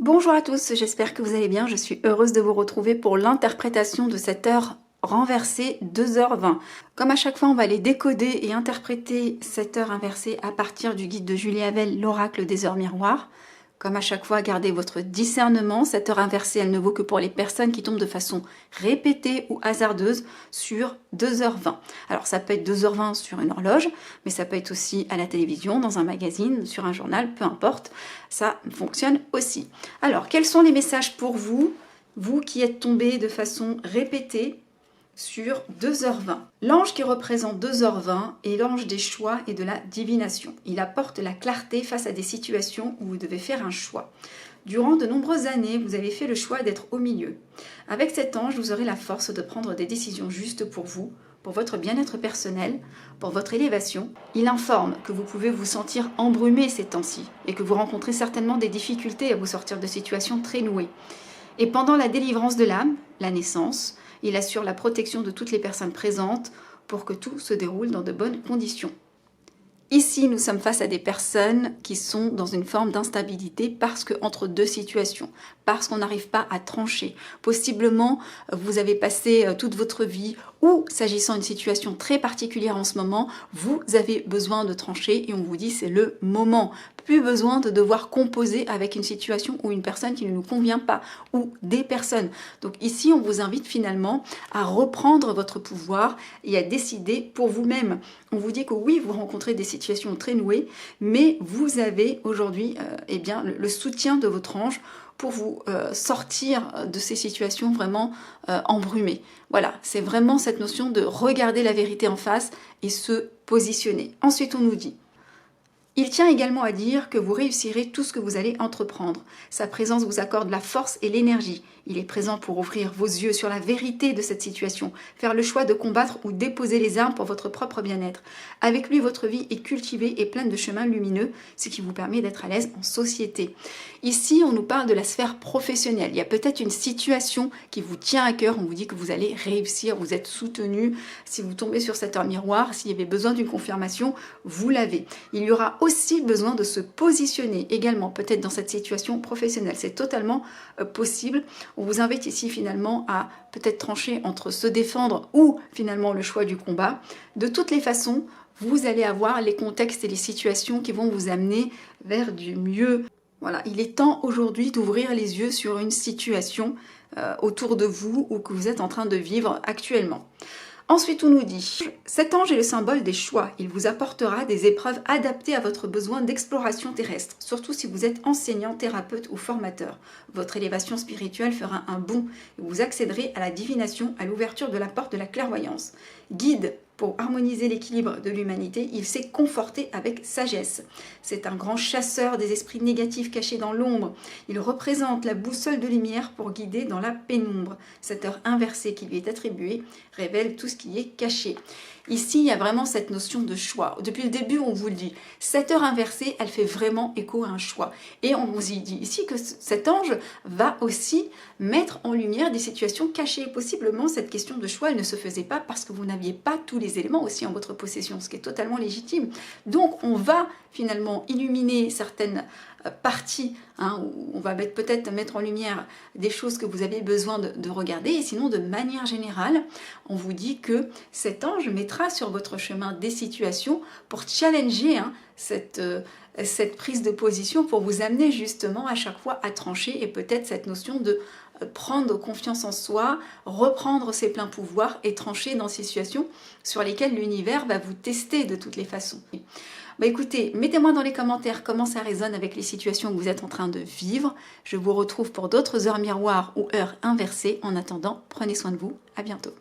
Bonjour à tous, j'espère que vous allez bien. Je suis heureuse de vous retrouver pour l'interprétation de cette heure renversée 2h20. Comme à chaque fois, on va aller décoder et interpréter cette heure inversée à partir du guide de Julie Havel, l'oracle des heures miroirs. Comme à chaque fois, gardez votre discernement. Cette heure inversée, elle ne vaut que pour les personnes qui tombent de façon répétée ou hasardeuse sur 2h20. Alors ça peut être 2h20 sur une horloge, mais ça peut être aussi à la télévision, dans un magazine, sur un journal, peu importe. Ça fonctionne aussi. Alors, quels sont les messages pour vous, vous qui êtes tombés de façon répétée sur 2h20. L'ange qui représente 2h20 est l'ange des choix et de la divination. Il apporte la clarté face à des situations où vous devez faire un choix. Durant de nombreuses années, vous avez fait le choix d'être au milieu. Avec cet ange, vous aurez la force de prendre des décisions justes pour vous, pour votre bien-être personnel, pour votre élévation. Il informe que vous pouvez vous sentir embrumé ces temps-ci et que vous rencontrez certainement des difficultés à vous sortir de situations très nouées. Et pendant la délivrance de l'âme, la naissance, il assure la protection de toutes les personnes présentes pour que tout se déroule dans de bonnes conditions. Ici, nous sommes face à des personnes qui sont dans une forme d'instabilité parce que entre deux situations, parce qu'on n'arrive pas à trancher. Possiblement, vous avez passé toute votre vie ou, s'agissant d'une situation très particulière en ce moment, vous avez besoin de trancher et on vous dit c'est le moment. Plus besoin de devoir composer avec une situation ou une personne qui ne nous convient pas ou des personnes. Donc ici, on vous invite finalement à reprendre votre pouvoir et à décider pour vous-même. On vous dit que oui, vous rencontrez des situations très nouées, mais vous avez aujourd'hui le soutien de votre ange pour vous sortir de ces situations vraiment embrumées. Voilà, c'est vraiment cette notion de regarder la vérité en face et se positionner. Ensuite, on nous dit: il tient également à dire que vous réussirez tout ce que vous allez entreprendre. Sa présence vous accorde la force et l'énergie. Il est présent pour ouvrir vos yeux sur la vérité de cette situation, faire le choix de combattre ou déposer les armes pour votre propre bien-être. Avec lui, votre vie est cultivée et pleine de chemins lumineux, ce qui vous permet d'être à l'aise en société. Ici, on nous parle de la sphère professionnelle. Il y a peut-être une situation qui vous tient à cœur. On vous dit que vous allez réussir, vous êtes soutenu. Si vous tombez sur cette heure miroir, s'il y avait besoin d'une confirmation, vous l'avez. Il y aura aussi besoin de se positionner également, peut-être dans cette situation professionnelle. C'est totalement possible. On vous invite ici finalement à peut-être trancher entre se défendre ou finalement le choix du combat. De toutes les façons, vous allez avoir les contextes et les situations qui vont vous amener vers du mieux. Voilà, il est temps aujourd'hui d'ouvrir les yeux sur une situation autour de vous ou que vous êtes en train de vivre actuellement. Ensuite, on nous dit: cet ange est le symbole des choix. Il vous apportera des épreuves adaptées à votre besoin d'exploration terrestre, surtout si vous êtes enseignant, thérapeute ou formateur. Votre élévation spirituelle fera un bond et vous accéderez à la divination, à l'ouverture de la porte de la clairvoyance. Guide pour harmoniser l'équilibre de l'humanité, il s'est conforté avec sagesse. C'est un grand chasseur des esprits négatifs cachés dans l'ombre. Il représente la boussole de lumière pour guider dans la pénombre. Cette heure inversée qui lui est attribuée révèle tout ce qui est caché. Ici, il y a vraiment cette notion de choix. Depuis le début, on vous le dit, cette heure inversée, elle fait vraiment écho à un choix. Et on vous y dit ici que cet ange va aussi mettre en lumière des situations cachées. Possiblement, cette question de choix, elle ne se faisait pas parce que vous n'aviez pas tous les éléments aussi en votre possession, ce qui est totalement légitime. Donc, on va finalement illuminer certaines parties, où on va peut-être mettre en lumière des choses que vous avez besoin de regarder, et sinon de manière générale, on vous dit que cet ange mettra sur votre chemin des situations pour challenger cette prise de position, pour vous amener justement à chaque fois à trancher, et peut-être cette notion de prendre confiance en soi, reprendre ses pleins pouvoirs et trancher dans ces situations sur lesquelles l'univers va vous tester de toutes les façons. Écoutez, mettez-moi dans les commentaires comment ça résonne avec les situations que vous êtes en train de vivre. Je vous retrouve pour d'autres heures miroirs ou heures inversées. En attendant, prenez soin de vous. À bientôt.